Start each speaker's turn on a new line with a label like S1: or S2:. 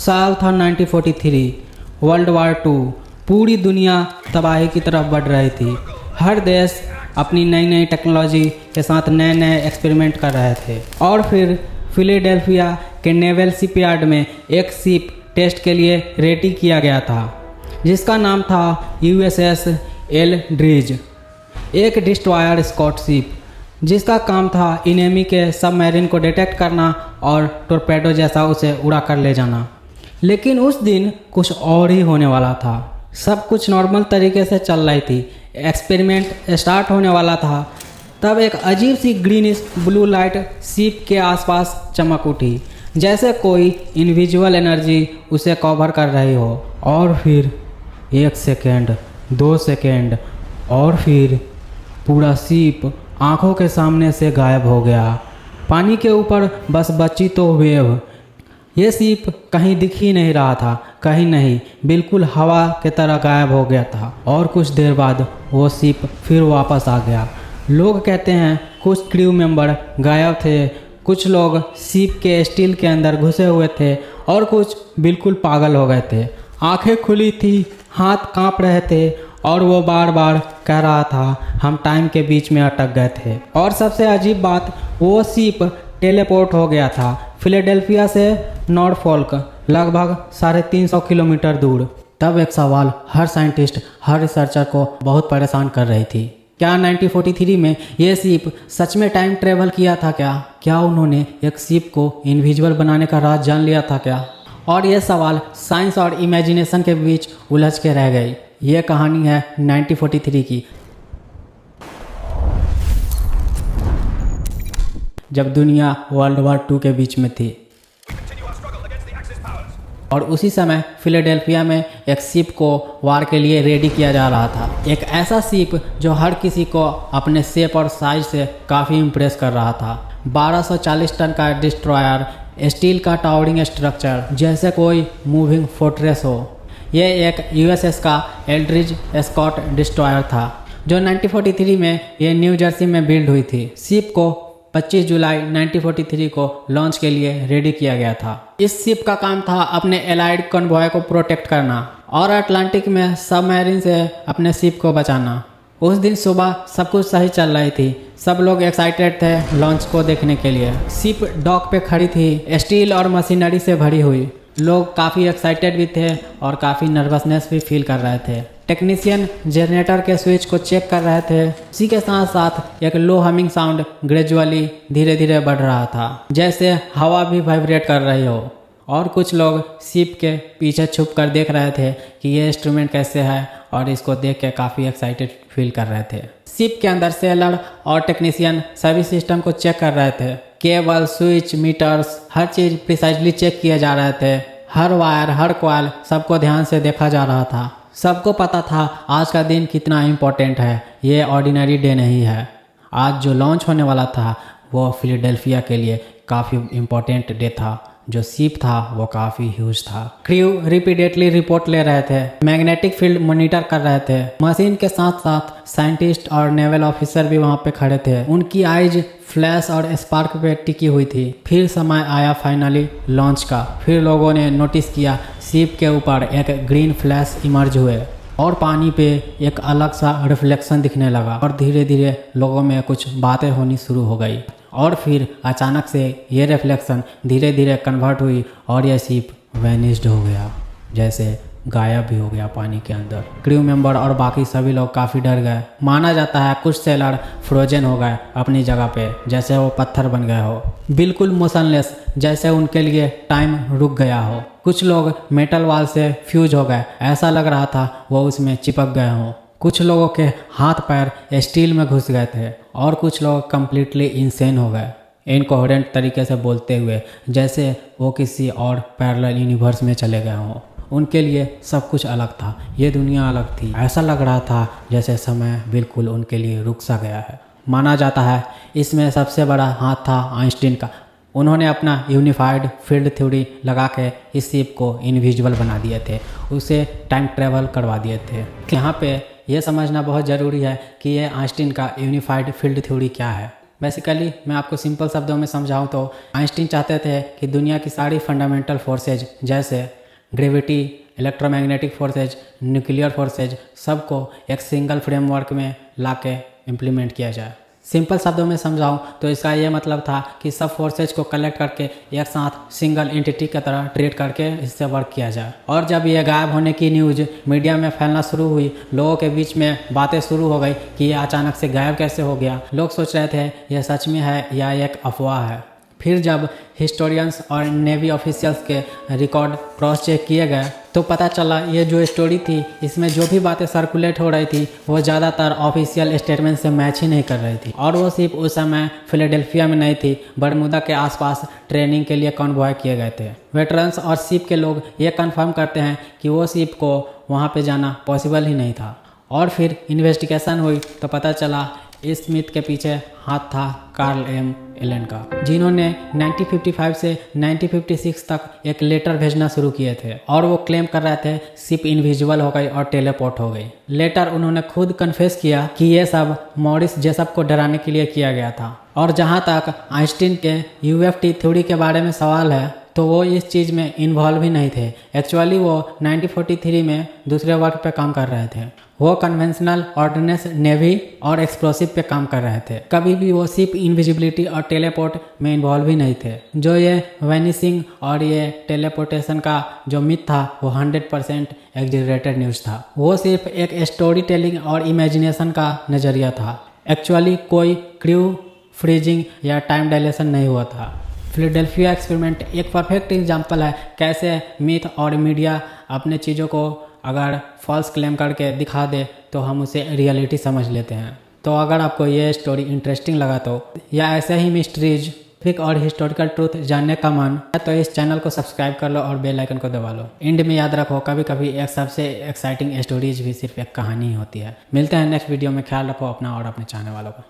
S1: साल था 1943। World war two. पूरी दुनिया तबाही की तरफ बढ़ रही थी। हर देश अपनी नई नई टेक्नोलॉजी के साथ नए नए एक्सपेरिमेंट कर रहे थे। और फिर फिलाडेल्फिया के नेवल शिपयार्ड में एक शिप टेस्ट के लिए रेडी किया गया था, जिसका नाम था USS एल्ड्रिज। एक डिस्ट्रॉयर स्कॉट शिप जिसका काम था इनेमी के सबमरीन को डिटेक्ट करना और टोरपेडो जैसा उसे उड़ा कर ले जाना। लेकिन उस दिन कुछ और ही होने वाला था। सब कुछ नॉर्मल तरीके से चल रही थी। एक्सपेरिमेंट स्टार्ट होने वाला था, तब एक अजीब सी ग्रीनिश ब्लू लाइट शिप के आसपास चमक उठी, जैसे कोई इनविजिबल एनर्जी उसे कवर कर रही हो। और फिर 1 सेकेंड, 2 सेकेंड, और फिर पूरा शिप आंखों के सामने से गायब हो गया। पानी के ऊपर बस बची तो वेव। ये शिप कहीं दिख ही नहीं रहा था, कहीं नहीं, बिल्कुल हवा के तरह गायब हो गया था। और कुछ देर बाद वो शिप फिर वापस आ गया। लोग कहते हैं कुछ क्रू मेंबर गायब थे, कुछ लोग शिप के स्टील के अंदर घुसे हुए थे और कुछ बिल्कुल पागल हो गए थे। आंखें खुली थी, हाथ कांप रहे थे और वो बार बार कह रहा था हम टाइम के बीच में अटक गए थे। और सबसे अजीब बात, वो शिप टेलीपोर्ट हो गया था फिलाडेल्फिया से नॉर्फोल्क, लगभग 350 किलोमीटर दूर। तब एक सवाल हर साइंटिस्ट, हर रिसर्चर को बहुत परेशान कर रही थी। क्या 1943 में ये शिप सच में टाइम ट्रेवल किया था क्या उन्होंने एक शिप को इनविजिबल बनाने का राज जान लिया था क्या? और ये सवाल साइंस और इमेजिनेशन के बीच उलझ के रह गई। ये कहानी है 1943 की, जब दुनिया वर्ल्ड वार 2 के बीच में थी। और उसी समय फिलाडेल्फिया में एक शिप को वार के लिए रेडी किया जा रहा था। एक ऐसा शिप जो हर किसी को अपने शेप और साइज से काफ़ी इम्प्रेस कर रहा था। 1240 टन का डिस्ट्रॉयर, स्टील का टावरिंग स्ट्रक्चर, जैसे कोई मूविंग फोर्ट्रेस हो। यह एक USS का एल्ड्रिज स्कॉट डिस्ट्रॉयर था, जो 1943 में ये न्यू जर्सी में बिल्ड हुई थी। शिप को 25 जुलाई 1943 को लॉन्च के लिए रेडी किया गया था। इस शिप का काम था अपने एलाइड कॉन्वॉय को प्रोटेक्ट करना और अटलांटिक में सबमरीन से अपने शिप को बचाना। उस दिन सुबह सब कुछ सही चल रही थी। सब लोग एक्साइटेड थे लॉन्च को देखने के लिए। शिप डॉक पे खड़ी थी, स्टील और मशीनरी से भरी हुई। लोग काफ़ी एक्साइटेड भी थे और काफ़ी नर्वसनेस भी फील कर रहे थे। टेक्नीशियन जनरेटर के स्विच को चेक कर रहे थे। इसी के साथ साथ एक लो हमिंग साउंड ग्रेजुअली धीरे धीरे बढ़ रहा था, जैसे हवा भी वाइब्रेट कर रही हो। और कुछ लोग शिप के पीछे छुप कर देख रहे थे कि ये इंस्ट्रूमेंट कैसे है, और इसको देख के काफ़ी एक्साइटेड फील कर रहे थे। शिप के अंदर सेलर और टेक्नीशियन सभी सिस्टम को चेक कर रहे थे। केबल, स्विच, मीटर्स, हर चीज़ प्रिसाइजली चेक किए जा रहे थे। हर वायर, हर कॉइल, सबको ध्यान से देखा जा रहा था। सबको पता था आज का दिन कितना इम्पोर्टेंट है। ये ऑर्डिनरी डे नहीं है। आज जो लॉन्च होने वाला था वो फिलाडेल्फिया के लिए काफ़ी इम्पोर्टेंट डे था। जो शिप था वो काफ़ी ह्यूज था। क्रू रिपीटेडली रिपोर्ट ले रहे थे, मैग्नेटिक फील्ड मॉनिटर कर रहे थे। मशीन के साथ साथ साइंटिस्ट और नेवल ऑफिसर भी वहाँ पे खड़े थे। उनकी आइज फ्लैश और स्पार्क पे टिकी हुई थी। फिर समय आया फाइनली लॉन्च का। फिर लोगों ने नोटिस किया शिप के ऊपर एक ग्रीन फ्लैश इमर्ज हुए और पानी पे एक अलग सा रिफ्लेक्शन दिखने लगा। और धीरे धीरे लोगों में कुछ बातें होनी शुरू हो गई। और फिर अचानक से ये रिफ्लेक्शन धीरे धीरे कन्वर्ट हुई और यह शिप वैनिश्ड हो गया, जैसे गायब भी हो गया पानी के अंदर। क्रू मेंबर और बाकी सभी लोग काफ़ी डर गए। माना जाता है कुछ सेलर फ्रोजन हो गए अपनी जगह पे, जैसे वो पत्थर बन गए हो, बिल्कुल मोशनलेस, जैसे उनके लिए टाइम रुक गया हो। कुछ लोग मेटल वॉल से फ्यूज हो गए, ऐसा लग रहा था वो उसमें चिपक गए हों। कुछ लोगों के हाथ पैर स्टील में घुस गए थे और कुछ लोग कम्प्लीटली इंसेन हो गए, इनकोहेरेंट तरीके से बोलते हुए, जैसे वो किसी और पैरेलल यूनिवर्स में चले गए हों। उनके लिए सब कुछ अलग था, ये दुनिया अलग थी। ऐसा लग रहा था जैसे समय बिल्कुल उनके लिए रुक सा गया है। माना जाता है इसमें सबसे बड़ा हाथ था आइंस्टीन का। उन्होंने अपना यूनिफाइड फील्ड थ्योरी लगा के इस शिप को इनविजिबल बना दिए थे, उसे टाइम ट्रेवल करवा दिए थे। यहाँ पे ये समझना बहुत ज़रूरी है कि ये आइंस्टीन का यूनिफाइड फील्ड थ्योरी क्या है। बेसिकली मैं आपको सिंपल शब्दों में समझाऊं तो आइंस्टीन चाहते थे कि दुनिया की सारी फंडामेंटल फोर्सेज जैसे gravity, electromagnetic forces, nuclear forces सबको एक सिंगल फ्रेमवर्क में लाके इम्प्लीमेंट किया जाए। सिंपल शब्दों में समझाऊं तो इसका ये मतलब था कि सब फोर्सेज को कलेक्ट करके एक साथ सिंगल एंटिटी की तरह ट्रीट करके इससे वर्क किया जाए। और जब ये गायब होने की न्यूज़ मीडिया में फैलना शुरू हुई, लोगों के बीच में बातें शुरू हो गई कि ये अचानक से गायब कैसे हो गया। लोग सोच रहे थे ये सच में है या एक अफवाह है। फिर जब हिस्टोरियंस और नेवी ऑफिशियल्स के रिकॉर्ड क्रॉस चेक किए गए तो पता चला ये जो स्टोरी थी इसमें जो भी बातें सर्कुलेट हो रही थी वो ज़्यादातर ऑफिशियल स्टेटमेंट से मैच ही नहीं कर रही थी। और वो सिर्फ उस समय फिलाडेल्फिया में नहीं थी, बरमूदा के आसपास ट्रेनिंग के लिए कॉन्वॉय किए गए थे। वेटरन्स और शिप के लोग ये कंफर्म करते हैं कि वो शिप को वहाँ पे जाना पॉसिबल ही नहीं था। और फिर इन्वेस्टिगेशन हुई तो पता चला इस मिथ के पीछे हाथ था कार्ल एम एलन का, जिन्होंने 1955 से 1956 तक एक लेटर भेजना शुरू किए थे और वो क्लेम कर रहे थे शिप इनविजिबल हो गई और टेलीपोर्ट हो गई। लेटर उन्होंने खुद कन्फेस किया कि ये सब मॉरिस जेसप को डराने के लिए किया गया था। और जहाँ तक आइंस्टीन के यूएफटी थ्योरी के बारे में सवाल है तो वो इस चीज़ में इन्वॉल्व ही नहीं थे। एक्चुअली वो 1943 में दूसरे वर्क पे काम कर रहे थे। वो कन्वेंशनल ऑर्डिनेंस, नेवी और एक्सप्लोसिव पे काम कर रहे थे। कभी भी वो शिप इनविजिबिलिटी और टेलीपोर्ट में इन्वॉल्व ही नहीं थे। जो ये वैनिसिंग और ये टेलीपोर्टेशन का जो मिथ था वो 100% एग्जैगरेटेड न्यूज़ था। वो सिर्फ एक स्टोरी टेलिंग और इमेजिनेशन का नज़रिया था। एक्चुअली कोई क्रू फ्रीजिंग या टाइम डायलेशन नहीं हुआ था। फिलाडेल्फिया एक्सपेरिमेंट एक परफेक्ट एग्जाम्पल है कैसे मिथ और मीडिया अपने चीज़ों को अगर फॉल्स क्लेम करके दिखा दे तो हम उसे रियलिटी समझ लेते हैं। तो अगर आपको ये स्टोरी इंटरेस्टिंग लगा तो या ऐसे ही मिस्ट्रीज, फिक और हिस्टोरिकल ट्रूथ जानने का मन है तो इस चैनल को सब्सक्राइब कर लो और बेल आइकन को दबा लो। एंड में याद रखो कभी कभी एक सबसे एक्साइटिंग स्टोरीज भी सिर्फ एक कहानी ही होती है। मिलते हैं नेक्स्ट वीडियो में। ख्याल रखो अपना और अपने चाहने वालों का।